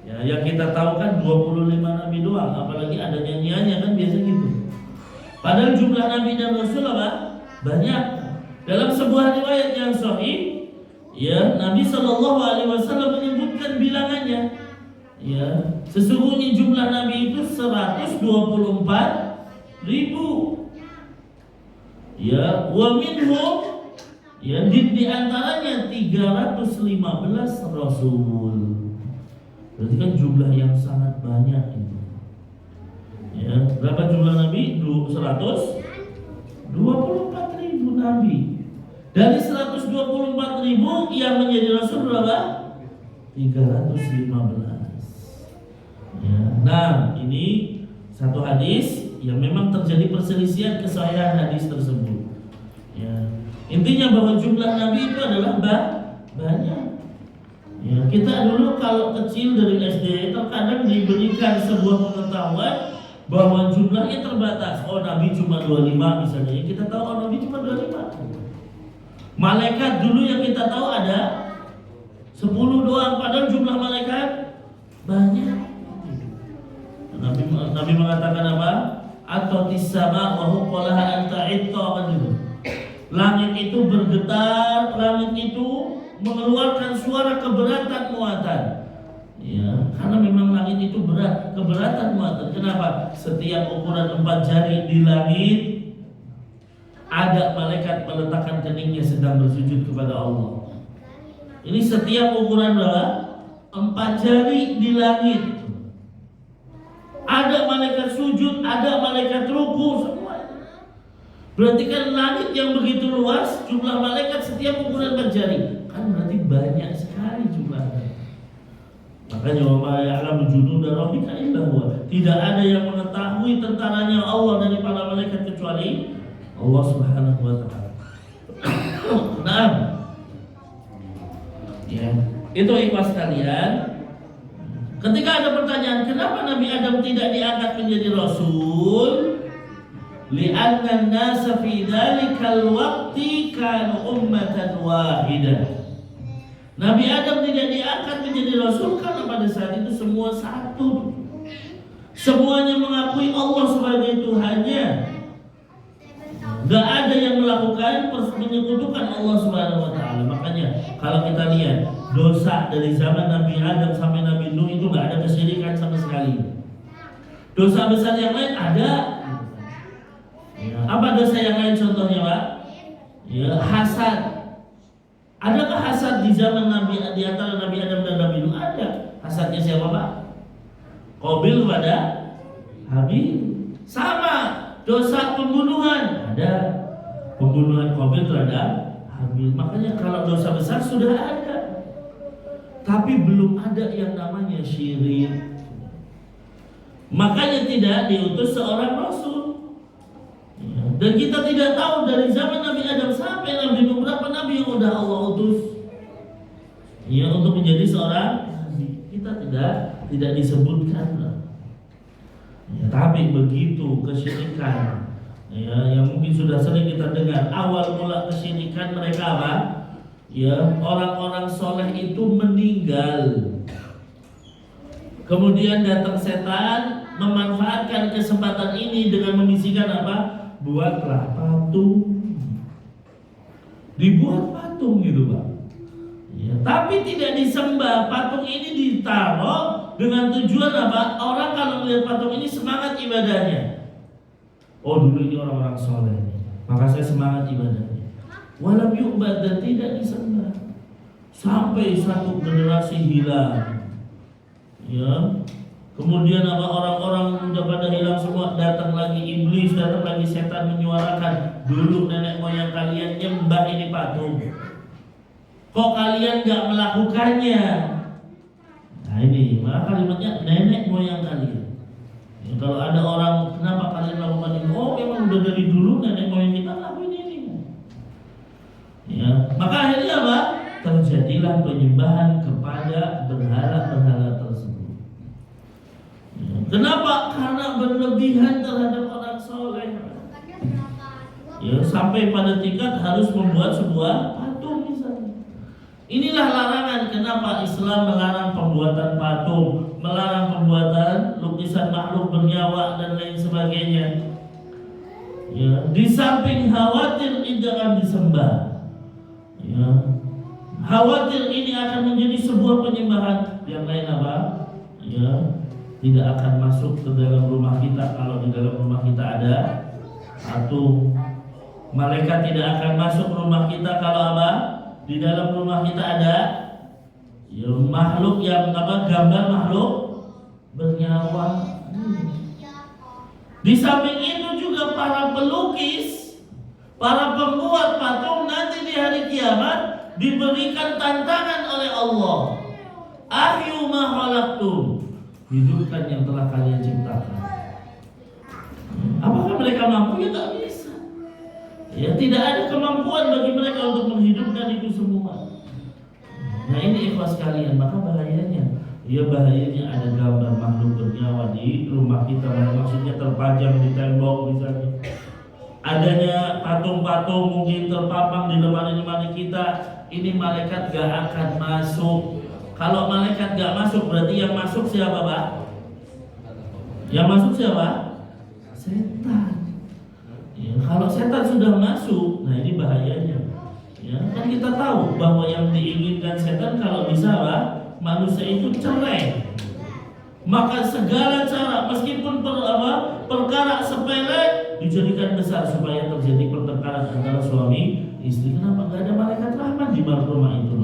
Ya, yang kita tahu kan 25 nabi doang, apalagi ada nyanyiannya kan biasa gitu. Padahal jumlah nabi dan rasul apa? Banyak. Dalam sebuah riwayat yang sahih, ya, Nabi SAW menyebutkan bilangannya. Ya, sesungguhnya jumlah nabi itu 124.000. Ya, wa minhum, ya, di antaranya 315 rasul. Berarti kan jumlah yang sangat banyak itu. Ya, berapa jumlah nabi? 124.000 nabi. Dari 124.000 yang menjadi rasul berapa? 315. Ya. Nah, ini satu hadis yang memang terjadi perselisihan kesahihan hadis tersebut. Ya. Intinya bahwa jumlah nabi itu adalah banyak. Ya, kita dulu kalau kecil dari SD terkadang diberikan sebuah pengetahuan bahwa jumlahnya terbatas. Oh, Nabi cuma 25 misalnya. Ya, kita tahu oh, Nabi cuma 25. Malaikat dulu yang kita tahu ada 10 doang, padahal jumlah malaikat banyak. Nabi mengatakan apa? Atau tisama wa huqalaha anta itta kan gitu. Langit itu bergetar, langit itu mengeluarkan suara keberatan muatan. Ya, karena memang langit itu berat, keberatan muatan. Kenapa? Setiap ukuran 4 jari di langit ada malaikat meletakkan keningnya sedang bersujud kepada Allah. Ini setiap ukuran berapa? 4 jari di langit. Ada malaikat sujud, ada malaikat ruku, semua. Berarti kan langit yang begitu luas, jumlah malaikat setiap ukuran 4 jari. Kan berarti banyak sekali jumlahnya. Makanya wa ma ya'lamu junuda rabbika illa huwa. Tidak ada yang mengetahui tentaranya Allah dari para malaikat kecuali Allah Subhanahu wa taala. Nah, ya, itu ikhwas sekalian. Ketika ada pertanyaan, kenapa Nabi Adam tidak diangkat menjadi rasul? Li'anna an-nasa fi dzalikal waqti kanu ummatan wahidah. Nabi Adam tidak diangkat menjadi rasul karena pada saat itu semua satu. Semuanya mengakui Allah sebagai Tuhannya. Gak ada yang melakukan menyekutukan Allah Subhanahu wa taala. Makanya kalau kita lihat dosa dari zaman Nabi Adam sampai Nabi Nuh itu nggak ada kesyirikan sama sekali. Dosa besar yang lain ada. Ya, apa dosa yang lain contohnya, Pak? Ya, hasad. Adakah hasad di zaman Nabi, di antara Nabi Adam dan Nabi Nuh? Ada. Hasadnya siapa, Pak? Qabil kepada Habil. Sama dosa pembunuhan, ada pembunuhan Qabil terhadap Habil. Makanya kalau dosa besar sudah ada, tapi belum ada yang namanya syirik. Makanya tidak diutus seorang rasul. Dan kita tidak tahu dari zaman Nabi Adam sampai Nabi Nuh berapa nabi yang udah Allah utus ya untuk menjadi seorang nabi. Kita tidak disebutkan. Ya, tapi begitu kesyirikan ya, yang mungkin sudah sering kita dengar, awal mula kesyirikan mereka apa? Ya, orang-orang soleh itu meninggal. Kemudian datang setan memanfaatkan kesempatan ini dengan membisikkan apa? Buatlah patung. Dibuat patung gitu, Pak. Ya, tapi tidak disembah. Patung ini ditaruh dengan tujuan apa? Orang kalau melihat patung ini semangat ibadahnya. Oh, dulu ini orang-orang soleh, maka saya semangat ibadahnya. Walam yu'bad, dan tidak disembah. Sampai satu generasi hilang. Ya. Kemudian apa, orang-orang udah pada hilang semua, datang lagi iblis, datang lagi setan menyuarakan, dulu nenek moyang kalian nyembah ini patung. Kok kalian gak melakukannya? Nah ini, maka kalimatnya nenek moyang kalian. Ya, kalau ada orang, kenapa kalian melakukan ini? Oh, memang udah dari dulu nenek moyang kita lakuin ini. Ya, maka akhirnya apa? Terjadilah penyembahan kepada berhala-berhala tersebut. Ya, kenapa? Karena berlebihan terhadap orang soleh. Ya, sampai pada tingkat harus membuat sebuah patung misalnya. Inilah larangan. Kenapa Islam melarang pembuatan patung, melarang pembuatan lukisan makhluk bernyawa dan lain sebagainya. Ya, di samping khawatir ini jangan disembah. Ya, khawatir ini akan menjadi sebuah penyembahan. Yang lain apa? Ya, tidak akan masuk ke dalam rumah kita kalau di dalam rumah kita ada patung. Malaikat tidak akan masuk rumah kita kalau apa? Di dalam rumah kita ada ya, makhluk yang apa? Gambar makhluk bernyawa. Di samping itu juga para pelukis, para pembuat patung nanti di hari kiamat diberikan tantangan oleh Allah. Ahyu ma khalaqtum, hidupkan yang telah kalian ciptakan. Apakah mereka mampu? Ya tak bisa. Ya, tidak ada kemampuan bagi mereka untuk menghidupkan itu semua. Nah ini ikhlas sekalian, maka bahayanya. Ya bahayanya ada gambar makhluk bernyawa di rumah kita, maksudnya terpajang di tembok misalnya. Adanya patung-patung mungkin terpapang di lemari-lemari kita, ini malaikat gak akan masuk. Kalau malaikat gak masuk berarti yang masuk siapa, Pak? Yang masuk siapa? Setan. Ya, kalau setan sudah masuk, nah ini bahayanya. Ya, kan kita tahu bahwa yang diinginkan setan kalau bisa Pak, manusia itu cerai. Maka segala cara meskipun perkara sepele dijadikan besar supaya terjadi pertengkaran antara suami istri. Kenapa nggak ada malaikat rahmat di rumah itu?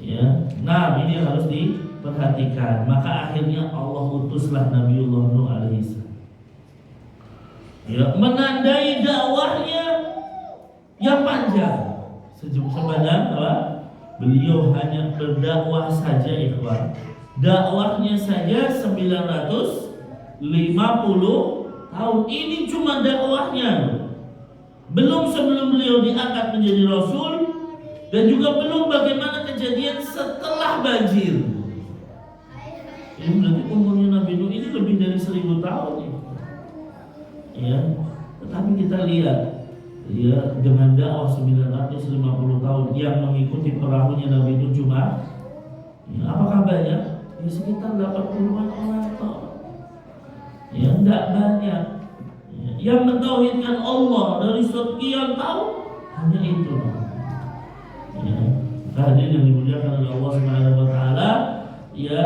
Ya, nah ini harus diperhatikan. Maka akhirnya Allah utuslah Nabiullah Nuh alaihissalam. Ya, menandai dakwahnya yang panjang. Sebanyak apa? Beliau hanya berdakwah saja, ikhwan. Dakwahnya saja 950 tahun. Ini cuma dakwahnya. Belum sebelum beliau diangkat menjadi rasul, dan juga belum bagaimana kejadian setelah banjir. Ini berarti umurnya Nabi Nuh ini lebih dari 1000 tahun ya. Ya, tetapi kita lihat ya, dengan dakwah 950 tahun yang mengikuti perahunya Nabi Nuh cuma ya, apakah banyak? Ya sekitar 80-an orang toh. Ya, tidak banyak. Ya, yang mentauhidkan Allah dari sekian tahun hanya itu. Ya. Hadirin yang dimuliakan oleh Allah Subhanahu wa taala, ya,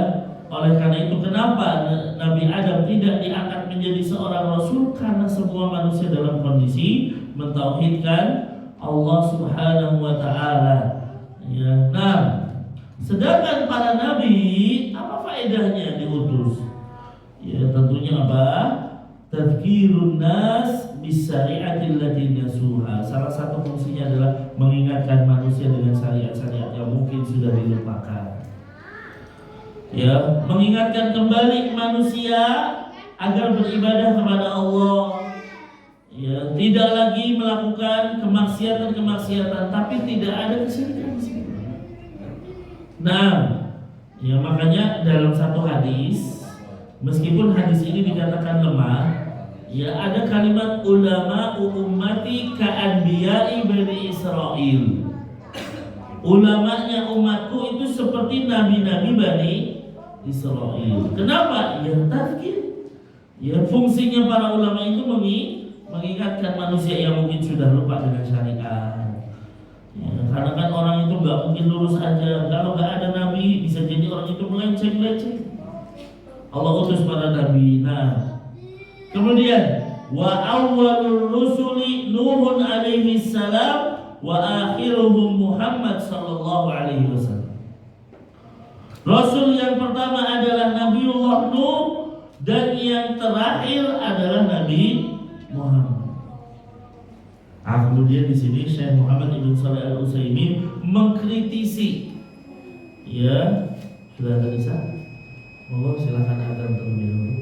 oleh karena itu kenapa Nabi Adam tidak diangkat menjadi seorang rasul? Karena semua manusia dalam kondisi mentauhidkan Allah Subhanahu wa taala. Ya, nah, sedangkan para nabi apa faedahnya diutus? Ya, tentunya apa? Tadhkirun nas bisyari'atil lati nasuha. Salah satu fungsinya adalah mengingatkan manusia dengan syariat-syariat yang mungkin sudah dilupakan. Ya, mengingatkan kembali manusia agar beribadah kepada Allah. Ya, tidak lagi melakukan kemaksiatan-kemaksiatan, tapi tidak ada kesyirikan di sini. Nah, ya makanya dalam satu hadis, meskipun hadis ini dikatakan lemah, ya ada kalimat ulama ummati ka'anbiya'i Bani Israel. Ulamanya umatku itu seperti nabi-nabi Bani Israel. Kenapa? Ya tazkir. Ya fungsinya para ulama itu mengingatkan manusia yang mungkin sudah lupa dengan syariat. Ya, karena kan orang itu nggak mungkin lurus aja. Kalau nggak ada nabi, bisa jadi orang itu melenceng-lenceng. Allah utus para nabi. Nah, kemudian wa awwalur rusuli Nuhun alaihi salam wa akhiruhum Muhammad sallallahu alaihi wasallam. Rasul yang pertama adalah Nabiullah Nuh dan yang terakhir adalah Nabi Muhammad. Kemudian di sini Syekh Muhammad Ibn Shalih Al-Utsaimin mengkritisi. Ya, sudah ada Nisa? Monggo silakan adzan terlebih dahulu.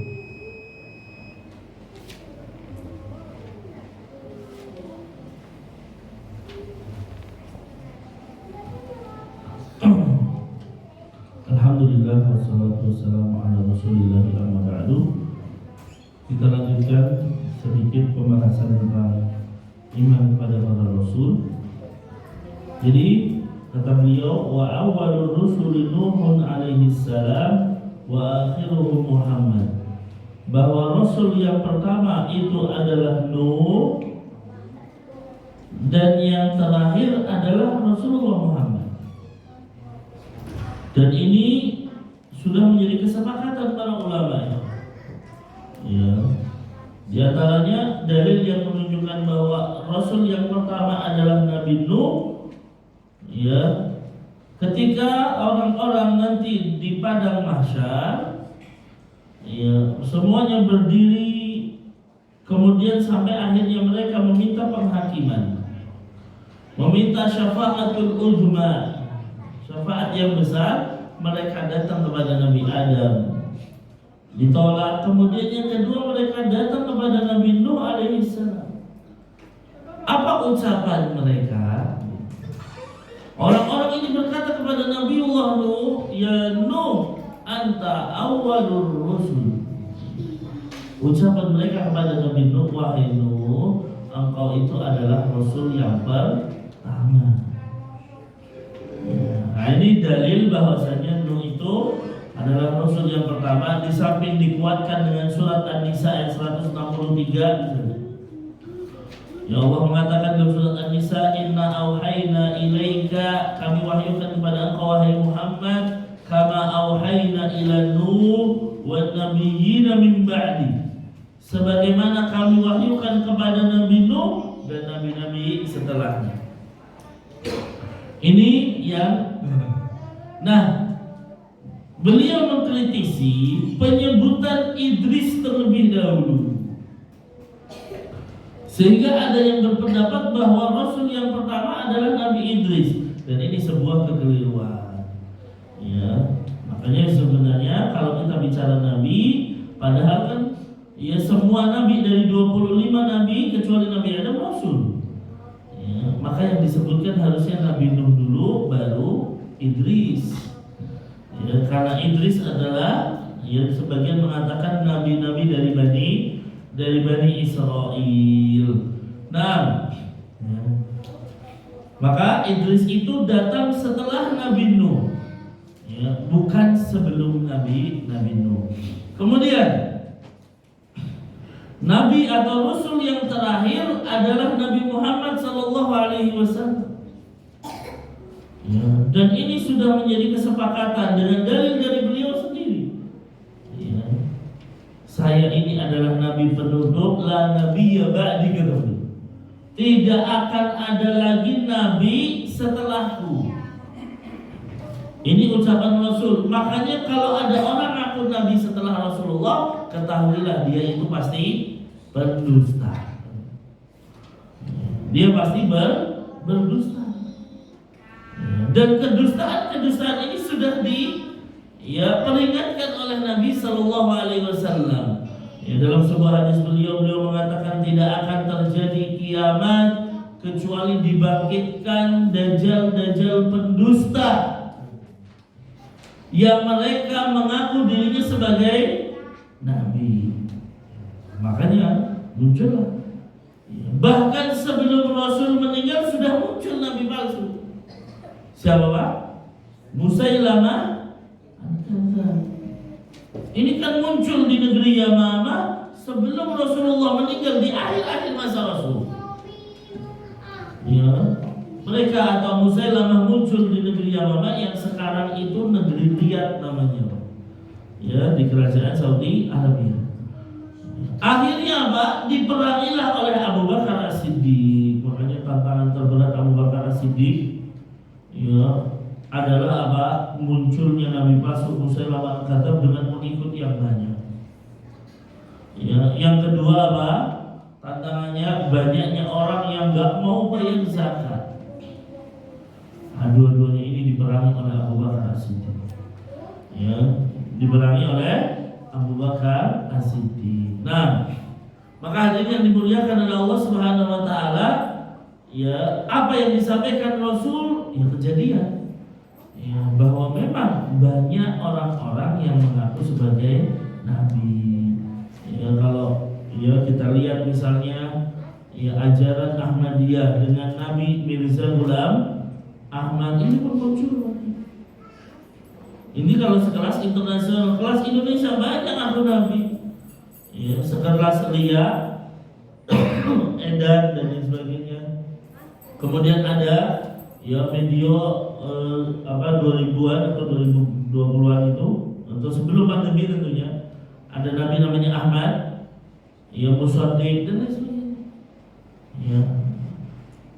Alhamdulillah wassalatu wassalamu ala Rasulillah amma ba'du. Kita lanjutkan sedikit pembahasan tentang iman kepada para rasul. Jadi kata beliau wa awwalur rusuli Nuhun alaihi salam wa akhiruhum Muhammad, bahwa rasul yang pertama itu adalah Nuh dan yang terakhir adalah Rasulullah Muhammad. Dan ini sudah menjadi kesepakatan para ulama. Ya. Di antaranya dalil yang menunjukkan bahwa Rasul yang pertama adalah Nabi Nuh. Ya, ketika orang-orang nanti di padang mahsyar, ya, semuanya berdiri, kemudian sampai akhirnya mereka meminta penghakiman, meminta syafaatul uzma, syafaat yang besar. Mereka datang kepada Nabi Adam, ditolak. Kemudian yang kedua mereka datang kepada Nabi Nuh alaihissalam. Apa ucapan mereka? Orang-orang ini berkata kepada Nabiullah Nuh, ya Nuh, anta awwalur rusul. Ucapan mereka kepada Nabi Nuh, wahai Nuh, engkau itu adalah Rasul yang pertama. Nah, ini dalil bahwasanya Nuh itu adalah Rasul yang pertama. Di samping dikuatkan dengan surat An-Nisa ayat 163. Ya Allah mengatakan dalam surat An-Nisa, inna auhayna ilaika, kami wahyukan kepada engkau wahai Muhammad, kama auhayna ila Nuh wa nabiyyina min ba'di, sebagaimana kami wahyukan kepada Nabi Nuh dan nabi-nabi setelahnya. Ini yang nah, beliau mengkritisi penyebutan Idris terlebih dahulu, sehingga ada yang berpendapat bahwa Rasul yang pertama adalah Nabi Idris, dan ini sebuah kekeliruan. Ya, makanya sebenarnya kalau kita bicara Nabi, padahal kan ya semua Nabi dari 25 Nabi kecuali Nabi Adam Rasul. Ya, maka yang disebutkan harusnya Nabi Nuh dulu, baru Idris. Ya, karena Idris adalah, ya sebagian mengatakan nabi-nabi dari Bani Israel. Nah, ya, maka Idris itu datang setelah Nabi Nuh, ya, bukan sebelum Nabi Nuh. Kemudian Nabi atau Rasul yang terakhir adalah Nabi Muhammad sallallahu alaihi wasallam. Ya, dan ini sudah menjadi kesepakatan dengan dalil dari beliau sendiri. Ya, saya ini adalah nabi penutup, la nabiyya ba'di kata beliau. Tidak akan ada lagi nabi setelahku. Ini ucapan Rasul. Makanya kalau ada orang ngaku nabi setelah Rasulullah, ketahuilah dia itu pasti berdusta. Dia pasti berdusta. Dan kedustaan ini sudah peringatkan oleh Nabi Sallallahu Alaihi Wasallam. Ya, dalam sebuah hadis beliau mengatakan tidak akan terjadi kiamat kecuali dibangkitkan dajjal pendusta yang mereka mengaku dirinya sebagai nabi. Makanya muncullah. Bahkan sebelum Rasul meninggal sudah muncul nabi palsu. Siapa Pak? Musailamah Al-Kadzdzab. Ini kan muncul di negeri Yamamah sebelum Rasulullah meninggal, di akhir-akhir masa Rasul. Ya, mereka atau Musailamah muncul di negeri Yamamah yang sekarang itu negeri Riyadh namanya. Ya, di kerajaan Saudi Arabia. Akhirnya Pak, diperangilah oleh Abu Bakar As-Siddiq. Makanya tantangan terberat Abu Bakar As-Siddiq adalah munculnya Nabi palsu Musailamah Al-Kadzdzab dengan pengikut yang banyak. Ya, yang kedua tantangannya banyaknya orang yang nggak mau bayar zakat. Dua-duanya ini diperangi oleh Abu Bakar As-Siddiq. Ya, diperangi oleh Abu Bakar As-Siddiq. Nah, maka hadirin yang dimuliakan oleh Allah Subhanahu Wa Taala, ya apa yang disampaikan Rasul yang kejadian, ya, bahwa memang banyak orang-orang yang mengaku sebagai nabi. Ya, kalau kita lihat misalnya ajaran Ahmadiyah dengan Nabi Mirza Ghulam Ahmad ini pun muncul. Ini kalau sekelas internasional, kelas Indonesia banyak aku nabi. Ya, sekelas Lia, Edan dan lain sebagainya. Kemudian ada video 2000-an atau 2020-an itu, atau sebelum pandemi tentunya, ada nabi namanya Ahmad, Musaddiq dan lain sebagainya. Ya.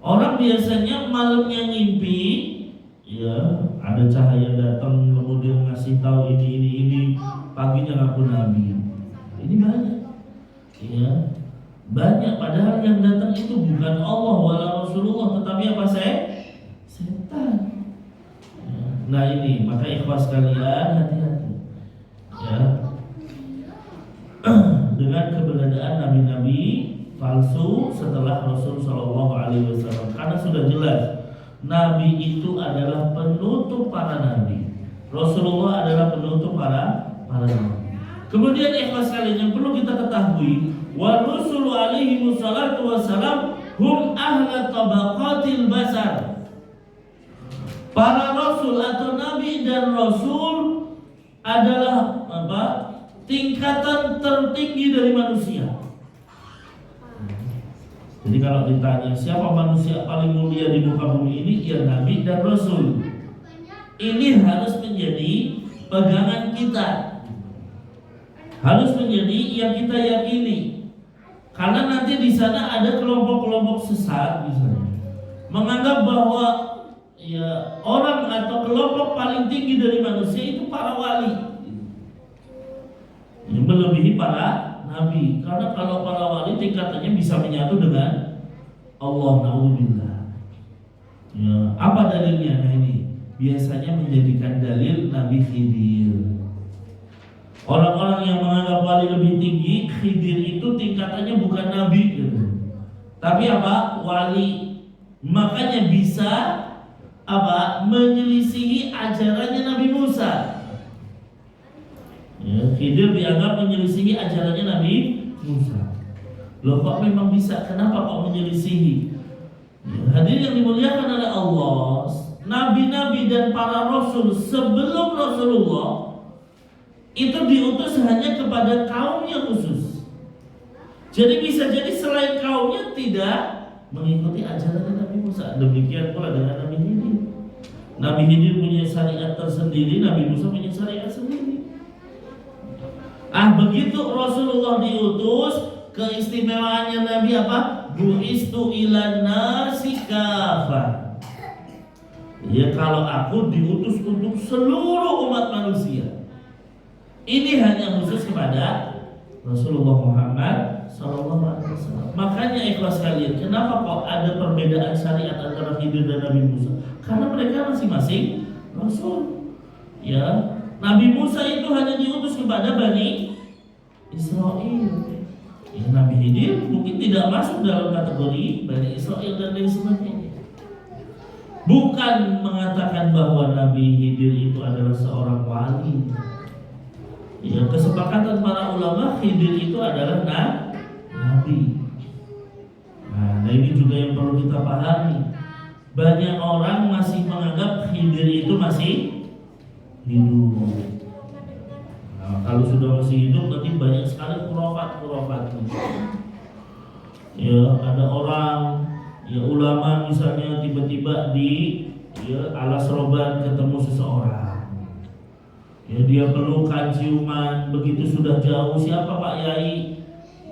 Orang biasanya malamnya ngimpi, ada cahaya datang kemudian ngasih tahu ini, paginya ngaku nabi. Ini banyak. Ya. Banyak, padahal yang datang itu bukan Allah wala Rasulullah, tetapi apa setan. Nah ini, maka ikhwas sekalian, hati-hati ya dengan keberadaan nabi-nabi palsu setelah Rasul Shallallahu Alaihi Wasallam, karena sudah jelas nabi itu adalah penutup para nabi, Rasulullah adalah penutup para nabi. Kemudian ikhlas sekalian yang perlu kita ketahui, wa rusulu alaihi wassalatu wassalam hum ahla tabaqatil basar. Para rasul atau nabi dan rasul adalah tingkatan tertinggi dari manusia. Jadi kalau ditanya siapa manusia paling mulia di muka bumi ini, ya nabi dan rasul. Ini harus menjadi pegangan kita, harus menjadi yang kita yakini. Karena nanti di sana ada kelompok-kelompok sesat misalnya menganggap bahwa orang atau kelompok paling tinggi dari manusia itu para wali, yang melebihi para nabi. Karena kalau para wali tingkatannya bisa menyatu dengan Allah, naudzubillah. Apa dalilnya? Nah ini biasanya menjadikan dalil Nabi Khidir. Orang-orang yang menganggap wali lebih tinggi, Khidir itu tingkatannya bukan nabi gitu, tapi wali. Makanya bisa menyelisihi ajarannya Nabi Musa. Khidir dianggap menyelisihi ajarannya Nabi Musa. Loh kok memang bisa? Kenapa kok menyelisihi? Hadirin yang dimuliakan oleh Allah, nabi-nabi dan para rasul sebelum Rasulullah itu diutus hanya kepada kaumnya khusus. Jadi bisa jadi selain kaumnya tidak mengikuti ajaran Nabi Musa. Demikian pula dengan Nabi Khidir. Nabi Khidir punya syariat tersendiri, Nabi Musa punya syariat sendiri. Begitu Rasulullah diutus, keistimewaannya Nabi apa? Bu'istu ilan nasi kafah. Ya, kalau aku diutus untuk seluruh umat manusia. Ini hanya khusus kepada Rasulullah Muhammad SAW. Makanya ikhlas kalian, kenapa kok ada perbedaan syariat antara Khidir dan Nabi Musa? Karena mereka masing-masing Rasul. Ya, Nabi Musa itu hanya diutus kepada Bani Israel. Ya, Nabi Khidir mungkin tidak masuk dalam kategori Bani Israel dan lain sebagainya. Bukan mengatakan bahwa Nabi Khidir itu adalah seorang wali. Ya, kesepakatan para ulama, Khidir itu adalah nabi. Nah, ini juga yang perlu kita pahami. Banyak orang masih menganggap Khidir itu masih hidup. Nah, kalau sudah masih hidup, nanti banyak sekali khurafat. Ya, ada orang, ya ulama misalnya tiba-tiba di alas roban ketemu seseorang. Ya, dia pelukan, ciuman, begitu sudah jauh, siapa Pak Yai?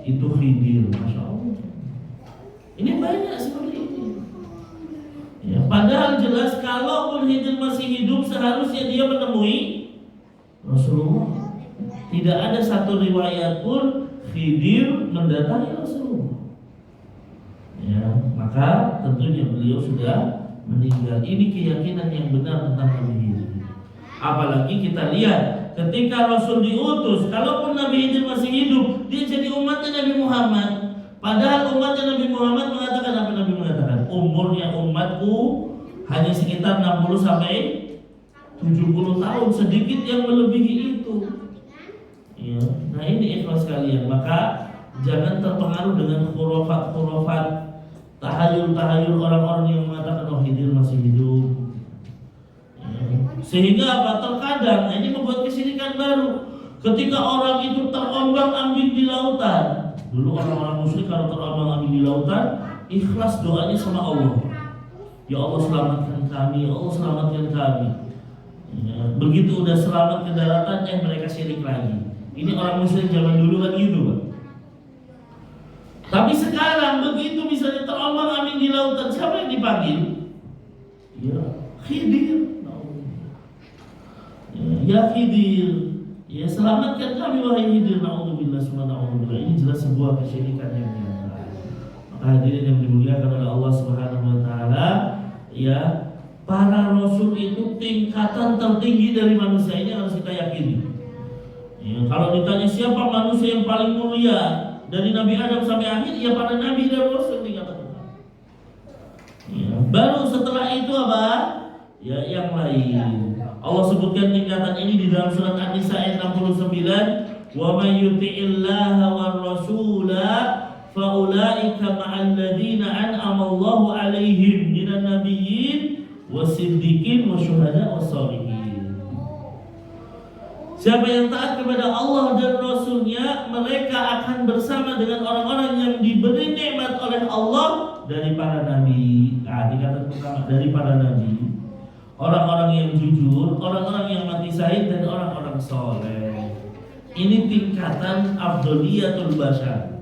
Itu Khidir, Masya Allah. Ini banyak seperti ini. Ya, padahal jelas kalaupun Khidir masih hidup, seharusnya dia menemui Rasulullah. Tidak ada satu riwayat pun Khidir mendatangi Rasulullah. Ya, maka tentunya beliau sudah meninggal. Ini keyakinan yang benar tentang Nabi Khidir. Apalagi kita lihat ketika Rasul diutus, kalaupun Nabi Khidir masih hidup, dia jadi umatnya Nabi Muhammad. Padahal umatnya Nabi Muhammad mengatakan apa? Nabi mengatakan umurnya umatku hanya sekitar 60 sampai 70 tahun, sedikit yang melebihi itu. Ya. Nah, ini ikhlas kalian. Maka jangan terpengaruh dengan khurafat, tahayul orang-orang yang mengatakan oh Khidir masih hidup. Sehingga apa? Terkadang ini membuat kesyirikan baru. Ketika orang itu terombang-ambing di lautan. Dulu orang-orang musyrik kalau terombang-ambing di lautan, ikhlas doanya sama Allah. Ya Allah selamatkan kami, ya Allah selamatkan kami. Ya, begitu udah selamat ke daratan, mereka syirik lagi. Ini orang musyrik zaman dulu kan gitu, Pak. Tapi sekarang begitu misalnya terombang-ambing di lautan, siapa yang dipanggil? Ya, Khidir. Ya Khidir, ya selamatkan kami wahai Khidir. Na'udzubillah subhanahu. Ini jelas sebuah kesyirikan yang nyata. Maka hadirin yang dimuliakan oleh Allah Subhanahu wa taala, ya, para rasul itu tingkatan tertinggi dari manusia, ini harus kita yakini. Ya, kalau ditanya siapa manusia yang paling mulia dari Nabi Adam sampai akhir, ya para nabi dan rasul tingkatan. Ya, baru setelah itu apa? Ya, yang lain. Allah sebutkan tingkatan ini di dalam surat An-Nisa ayat 69, wa may yuti'illaha war rasula fa ulaika ma'al ladzina an'ama Allahu 'alaihim minan nabiyyin wasiddiqin wasyuhada wassalihin. Siapa yang taat kepada Allah dan Rasulnya, mereka akan bersama dengan orang-orang yang diberi nikmat oleh Allah dari para nabi. Tingkatan pertama dari para nabi, orang-orang yang jujur, orang-orang yang mati syahid, dan orang-orang soleh. Ini tingkatan afdhaliyatul bashar.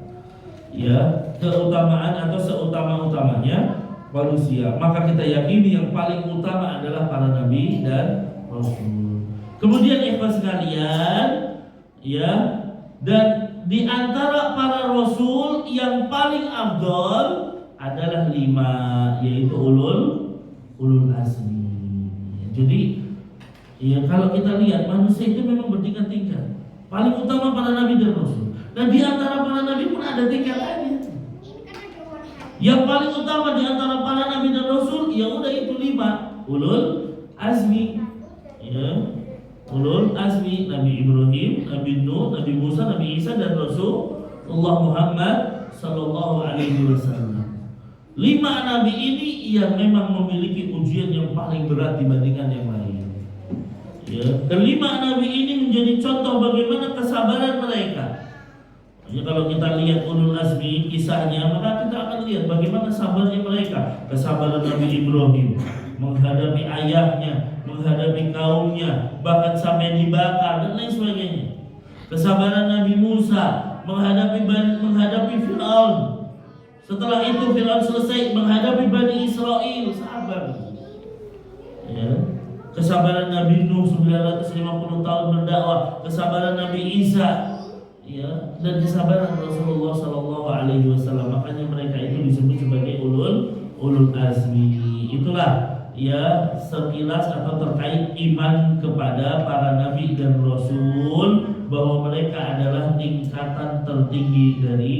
Ya, keutamaan atau seutama-utamanya manusia. Maka kita yakini yang paling utama adalah para nabi dan rasul. Kemudian ikhwas sekalian, ya, dan di antara para rasul yang paling afdal adalah 5, yaitu ulul azmi. Jadi, ya kalau kita lihat manusia itu memang bertingkat-tingkat. Paling utama para nabi dan rasul. Dan di antara para nabi pun ada tingkatannya. Yang paling utama di antara para nabi dan rasul, ya udah itu 5, ulul azmi. Ya, ulul azmi, Nabi Ibrahim, Nabi Nuh, Nabi Musa, Nabi Isa, dan Rasulullah Muhammad sallallahu alaihi wasallam. 5 nabi ini yang memang memiliki ujian yang paling berat dibandingkan yang lain. Ya, kelima nabi ini menjadi contoh bagaimana kesabaran mereka. Ya, kalau kita lihat ulul azmi kisahnya, maka kita akan lihat bagaimana sabarnya mereka. Kesabaran Nabi Ibrahim menghadapi ayahnya, menghadapi kaumnya, bahkan sampai dibakar dan lain sebagainya. Kesabaran Nabi Musa menghadapi Fir'aun. Setelah itu Fir'aun selesai menghadapi Bani Israel, sabar. Ya. Kesabaran Nabi Nuh 950 tahun berdakwah, kesabaran Nabi Isa, ya, dan kesabaran Rasulullah Sallallahu Alaihi Wasallam. Makanya mereka itu disebut sebagai ulul azmi. Itulah ya sekilas atau terkait iman kepada para nabi dan rasul, bahwa mereka adalah tingkatan tertinggi dari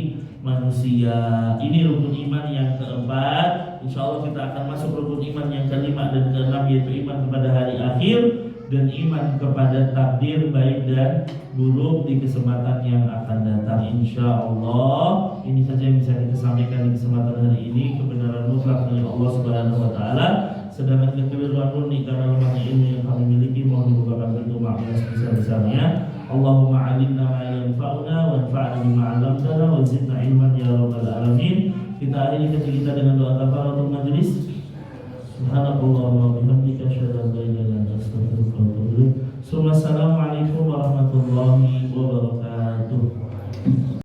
manusia. Ini rukun iman yang keempat. Insya Allah kita akan masuk rukun iman yang kelima dan keenam, yaitu iman kepada hari akhir dan iman kepada takdir baik dan buruk di kesempatan yang akan datang. Insya Allah ini saja yang bisa kita sampaikan di kesempatan hari ini. Kebenaran mutlak dari Allah Subhanahu Wa Taala, sedangkan kekeliruan murni karena lemahnya ilmu yang kami miliki mohon dibukakan pintu maaf yang sebesar-besarnya. Allahumma alimna ma yanfa'una wanfa'na bima 'allamtana wa zidna ilman ya rabbal alamin. Kita akhiri kajian kita dengan doa kafaratul majlis. Subhanakallahumma wa bihamdika asyhadu an la ilaha illa anta astaghfiruka wa atubu ilaik.